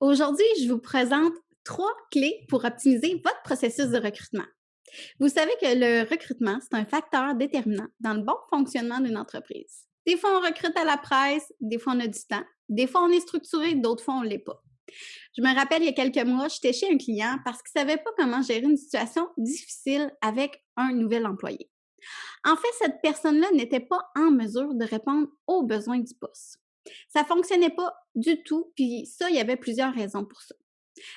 Aujourd'hui, je vous présente 3 clés pour optimiser votre processus de recrutement. Vous savez que le recrutement, c'est un facteur déterminant dans le bon fonctionnement d'une entreprise. Des fois, on recrute à la presse, des fois, on a du temps, des fois, on est structuré, d'autres fois, on ne l'est pas. Je me rappelle, il y a quelques mois, j'étais chez un client parce qu'il ne savait pas comment gérer une situation difficile avec un nouvel employé. En fait, cette personne-là n'était pas en mesure de répondre aux besoins du poste. Ça fonctionnait pas du tout, puis ça, il y avait plusieurs raisons pour ça.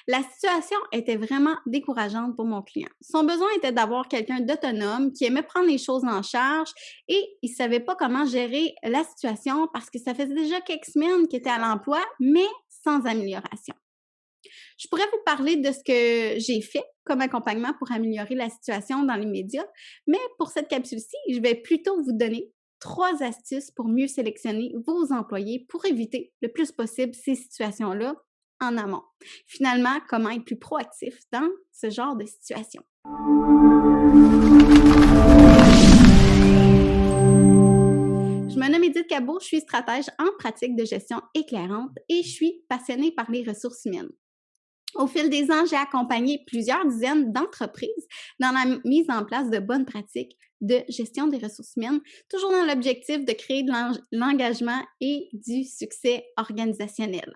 La situation était vraiment décourageante pour mon client. Son besoin était d'avoir quelqu'un d'autonome qui aimait prendre les choses en charge et il ne savait pas comment gérer la situation parce que ça faisait déjà quelques semaines qu'il était à l'emploi, mais sans amélioration. Je pourrais vous parler de ce que j'ai fait comme accompagnement pour améliorer la situation dans les médias, mais pour cette capsule-ci, je vais plutôt vous donner 3 astuces pour mieux sélectionner vos employés pour éviter le plus possible ces situations-là en amont. Finalement, comment être plus proactif dans ce genre de situation. Je me nomme Edith Cabot, je suis stratège en pratique de gestion éclairante et je suis passionnée par les ressources humaines. Au fil des ans, j'ai accompagné plusieurs dizaines d'entreprises dans la mise en place de bonnes pratiques de gestion des ressources humaines, toujours dans l'objectif de créer de l'engagement et du succès organisationnel.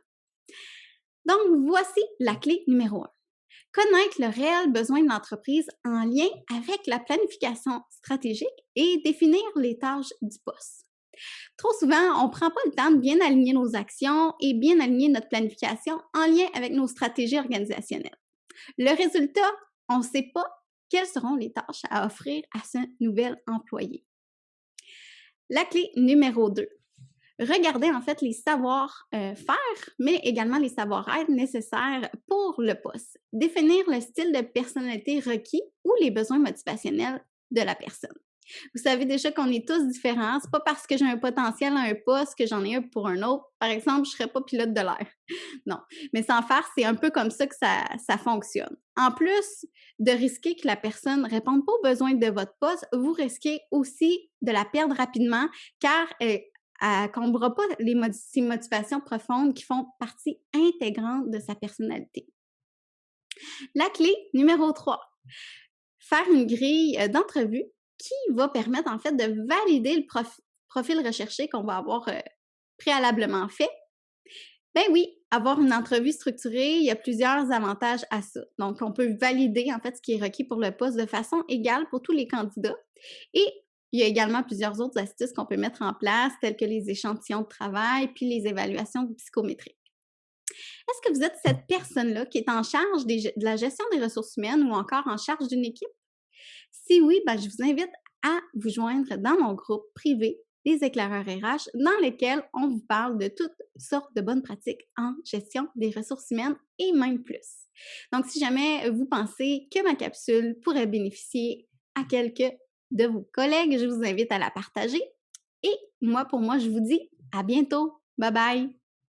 Donc, voici la clé numéro 1. Connaître le réel besoin de l'entreprise en lien avec la planification stratégique et définir les tâches du poste. Trop souvent, on ne prend pas le temps de bien aligner nos actions et bien aligner notre planification en lien avec nos stratégies organisationnelles. Le résultat, on ne sait pas quelles seront les tâches à offrir à ce nouvel employé. La clé numéro 2. Regardez en fait les savoir-faire, mais également les savoir-être nécessaires pour le poste. Définir le style de personnalité requis ou les besoins motivationnels de la personne. Vous savez déjà qu'on est tous différents. C'est pas parce que j'ai un potentiel à un poste que j'en ai un pour un autre. Par exemple, je serais pas pilote de l'air. Non. Mais sans faire, c'est un peu comme ça que ça fonctionne. En plus de risquer que la personne ne réponde pas aux besoins de votre poste, vous risquez aussi de la perdre rapidement car elle ne comblera pas ses motivations profondes qui font partie intégrante de sa personnalité. La clé numéro 3. Faire une grille d'entrevue qui va permettre en fait de valider le profil recherché qu'on va avoir préalablement fait. Ben oui, avoir une entrevue structurée, il y a plusieurs avantages à ça. Donc, on peut valider en fait ce qui est requis pour le poste de façon égale pour tous les candidats. Et il y a également plusieurs autres astuces qu'on peut mettre en place, telles que les échantillons de travail puis les évaluations psychométriques. Est-ce que vous êtes cette personne-là qui est en charge de la gestion des ressources humaines ou encore en charge d'une équipe? Si oui, ben, je vous invite à vous joindre dans mon groupe privé Les éclaireurs RH dans lequel on vous parle de toutes sortes de bonnes pratiques en gestion des ressources humaines et même plus. Donc, si jamais vous pensez que ma capsule pourrait bénéficier à quelques de vos collègues, je vous invite à la partager. Et moi, pour moi, je vous dis à bientôt. Bye bye!